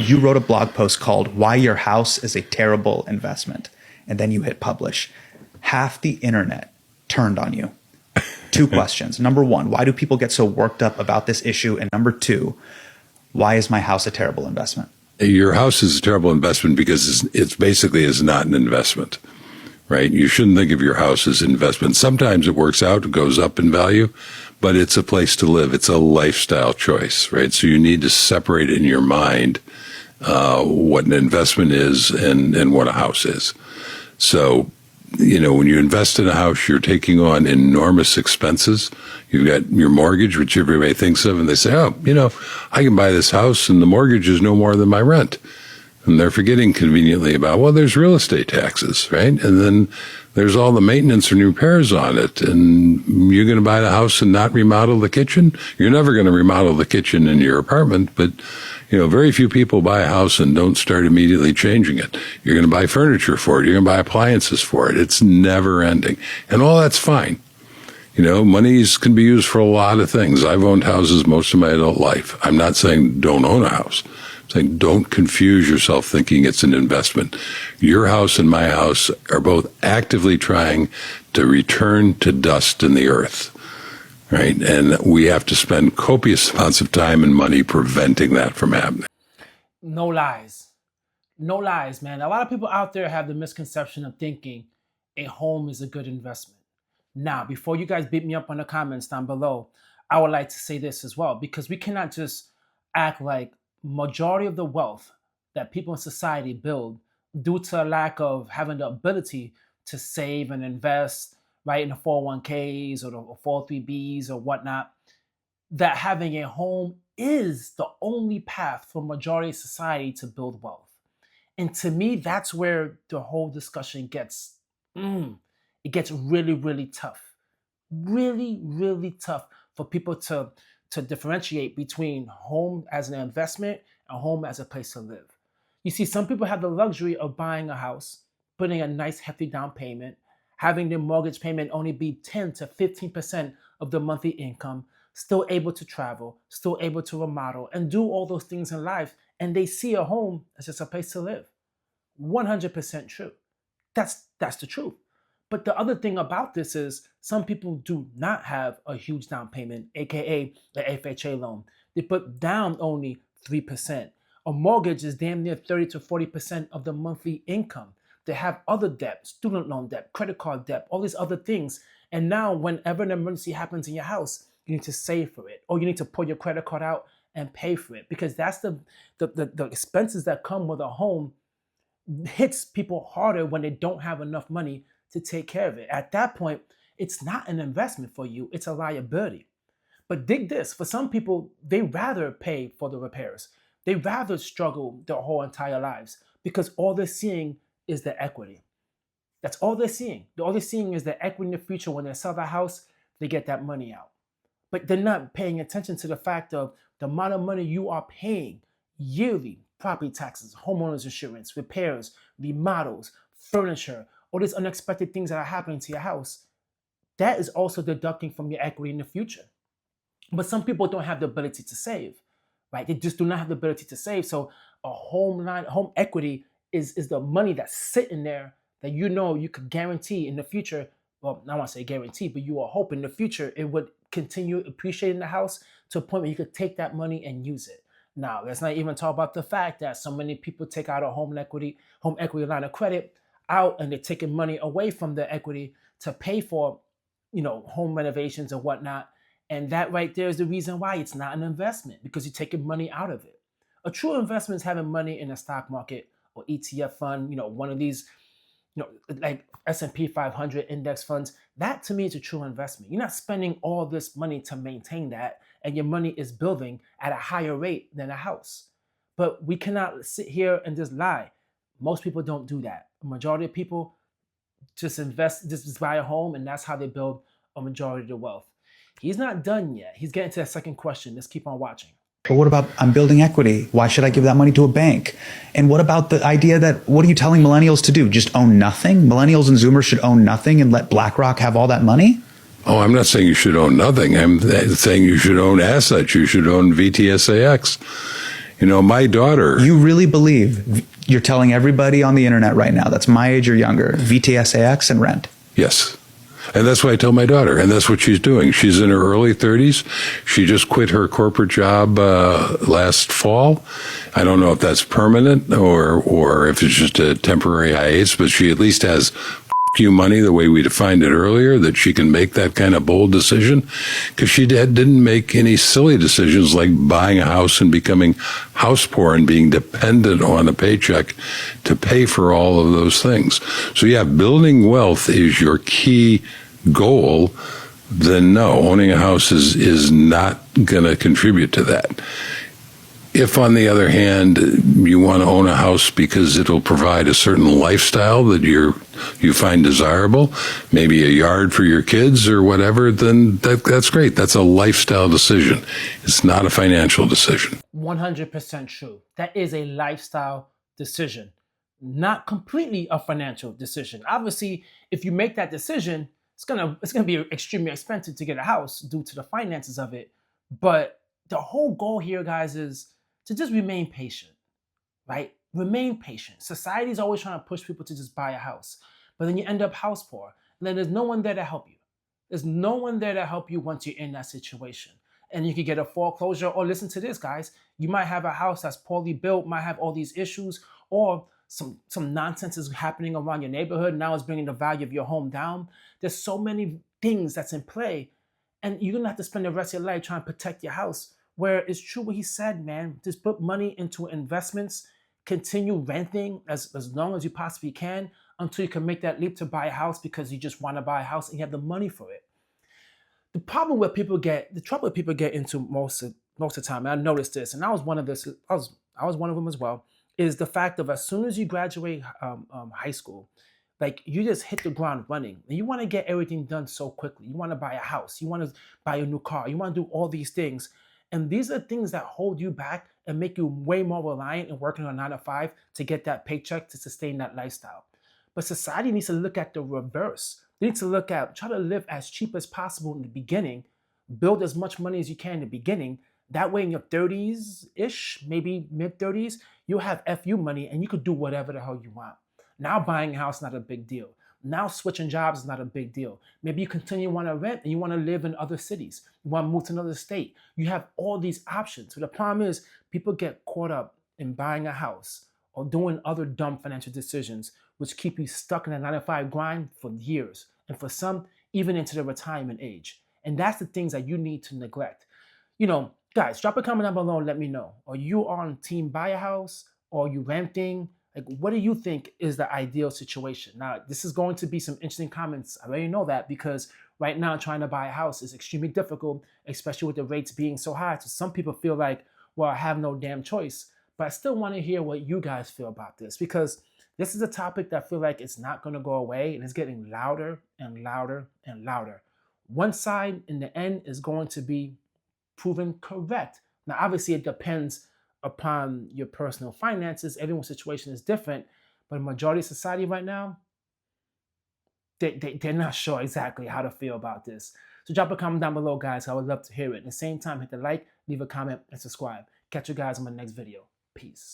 you wrote a blog post called Why Your House is a Terrible Investment, and then you hit publish. Half the internet turned on you. Two questions. Number one, why do people get so worked up about this issue? And number two, why is my house a terrible investment? Your house is a terrible investment because it's basically is not an investment, right? You shouldn't think of your house as an investment. Sometimes it works out, it goes up in value, but it's a place to live. It's a lifestyle choice, right? So you need to separate in your mind what an investment is and what a house is. So, when you invest in a house, you're taking on enormous expenses. You've got your mortgage, which everybody thinks of, and they say, I can buy this house and the mortgage is no more than my rent. And they're forgetting conveniently about, there's real estate taxes, right? And then there's all the maintenance and repairs on it. And you're going to buy the house and not remodel the kitchen? You're never going to remodel the kitchen in your apartment, but very few people buy a house and don't start immediately changing it. You're going to buy furniture for it. You're going to buy appliances for it. It's never ending. And all that's fine. Monies can be used for a lot of things. I've owned houses most of my adult life. I'm not saying don't own a house. I'm saying don't confuse yourself thinking it's an investment. Your house and my house are both actively trying to return to dust in the earth. Right. And we have to spend copious amounts of time and money preventing that from happening. No lies. No lies, man. A lot of people out there have the misconception of thinking a home is a good investment. Now, before you guys beat me up on the comments down below, I would like to say this as well, because we cannot just act like majority of the wealth that people in society build due to a lack of having the ability to save and invest, right, in the 401ks or the 403bs or whatnot, that having a home is the only path for majority of society to build wealth. And to me, that's where the whole discussion gets, it gets really, really tough. Really, really tough for people to differentiate between home as an investment and home as a place to live. You see, some people have the luxury of buying a house, putting a nice hefty down payment, having their mortgage payment only be 10 to 15% of the monthly income, still able to travel, still able to remodel and do all those things in life. And they see a home as just a place to live. 100% true. That's the truth. But the other thing about this is some people do not have a huge down payment, AKA the FHA loan. They put down only 3%. A mortgage is damn near 30 to 40% of the monthly income. They have other debt, student loan debt, credit card debt, all these other things. And now whenever an emergency happens in your house, you need to save for it, or you need to pull your credit card out and pay for it, because that's the expenses that come with a home hits people harder when they don't have enough money to take care of it. At that point, it's not an investment for you, it's a liability. But dig this, for some people, they rather pay for the repairs. They rather struggle their whole entire lives because all they're seeing is the equity. That's all they're seeing. All they're seeing is the equity in the future. When they sell the house, they get that money out. But they're not paying attention to the fact of the amount of money you are paying yearly: property taxes, homeowners insurance, repairs, remodels, furniture, all these unexpected things that are happening to your house. That is also deducting from your equity in the future. But some people don't have the ability to save, right? They just do not have the ability to save. So a home equity is the money that's sitting there that you could guarantee in the future. Well, I don't want to say guarantee, but you are hoping in the future it would continue appreciating the house to a point where you could take that money and use it. Now, let's not even talk about the fact that so many people take out a home equity line of credit out, and they're taking money away from the equity to pay for, home renovations and whatnot. And that right there is the reason why it's not an investment, because you're taking money out of it. A true investment is having money in a stock market or ETF fund, one of these, like S&P 500 index funds. That to me is a true investment. You're not spending all this money to maintain that, and your money is building at a higher rate than a house. But we cannot sit here and just lie. Most people don't do that. A majority of people just buy a home, and that's how they build a majority of the wealth. He's not done yet. He's getting to that second question. Let's keep on watching. But what about, I'm building equity, why should I give that money to a bank? And what about the idea that, what are you telling millennials to do? Just own nothing? Millennials and Zoomers should own nothing and let BlackRock have all that money? Oh, I'm not saying you should own nothing. I'm saying you should own assets. You should own VTSAX. My daughter. You really believe you're telling everybody on the internet right now that's my age or younger, VTSAX and rent? Yes. And that's what I tell my daughter, and that's what she's doing. She's in her early 30s. She just quit her corporate job last fall. I don't know if that's permanent or if it's just a temporary hiatus, but she at least has you money the way we defined it earlier, that she can make that kind of bold decision, because she didn't make any silly decisions like buying a house and becoming house poor and being dependent on a paycheck to pay for all of those things. So yeah, building wealth is your key goal. Then no, owning a house is not going to contribute to that. If, on the other hand, you want to own a house because it'll provide a certain lifestyle that you find desirable, maybe a yard for your kids or whatever, then that's great. That's a lifestyle decision. It's not a financial decision. 100% true. That is a lifestyle decision, not completely a financial decision. Obviously, if you make that decision, it's gonna be extremely expensive to get a house due to the finances of it. But the whole goal here, guys, is to just remain patient, right? Remain patient. Society is always trying to push people to just buy a house, but then you end up house poor, and then there's no one there to help you. There's no one there to help you once you're in that situation. And you could get a foreclosure, or listen to this, guys. You might have a house that's poorly built, might have all these issues, or some nonsense is happening around your neighborhood. Now it's bringing the value of your home down. There's so many things that's in play, and you're gonna have to spend the rest of your life trying to protect your house. Where it's true what he said, man. Just put money into investments, continue renting as long as you possibly can until you can make that leap to buy a house because you just want to buy a house and you have the money for it. The trouble people get into most of the time, and I noticed this, and I was one of them as well, is the fact of as soon as you graduate high school, like you just hit the ground running. And you want to get everything done so quickly. You want to buy a house. You want to buy a new car. You want to do all these things. And these are things that hold you back and make you way more reliant and working on 9 to 5 to get that paycheck to sustain that lifestyle. But society needs to look at the reverse. They need to try to live as cheap as possible in the beginning, build as much money as you can in the beginning. That way in your 30s-ish, maybe mid-30s, you'll have FU money and you could do whatever the hell you want. Now buying a house is not a big deal. Now switching jobs is not a big deal. Maybe you continue want to rent and you want to live in other cities. You want to move to another state. You have all these options. But the problem is people get caught up in buying a house or doing other dumb financial decisions, which keep you stuck in a 9 to 5 grind for years. And for some, even into the retirement age. And that's the things that you need to neglect. Guys, drop a comment down below and let me know. Are you on team buy a house or are you renting? Like, what do you think is the ideal situation? Now, this is going to be some interesting comments. I already know that because right now trying to buy a house is extremely difficult, especially with the rates being so high. So some people feel like, well, I have no damn choice. But I still want to hear what you guys feel about this because this is a topic that I feel like it's not going to go away and it's getting louder and louder and louder. One side in the end is going to be proven correct. Now, obviously, it depends upon your personal finances. Everyone's situation is different, but the majority of society right now, they're not sure exactly how to feel about this. So drop a comment down below, guys. I would love to hear it. At the same time, hit the like, leave a comment, and subscribe. Catch you guys on my next video. Peace.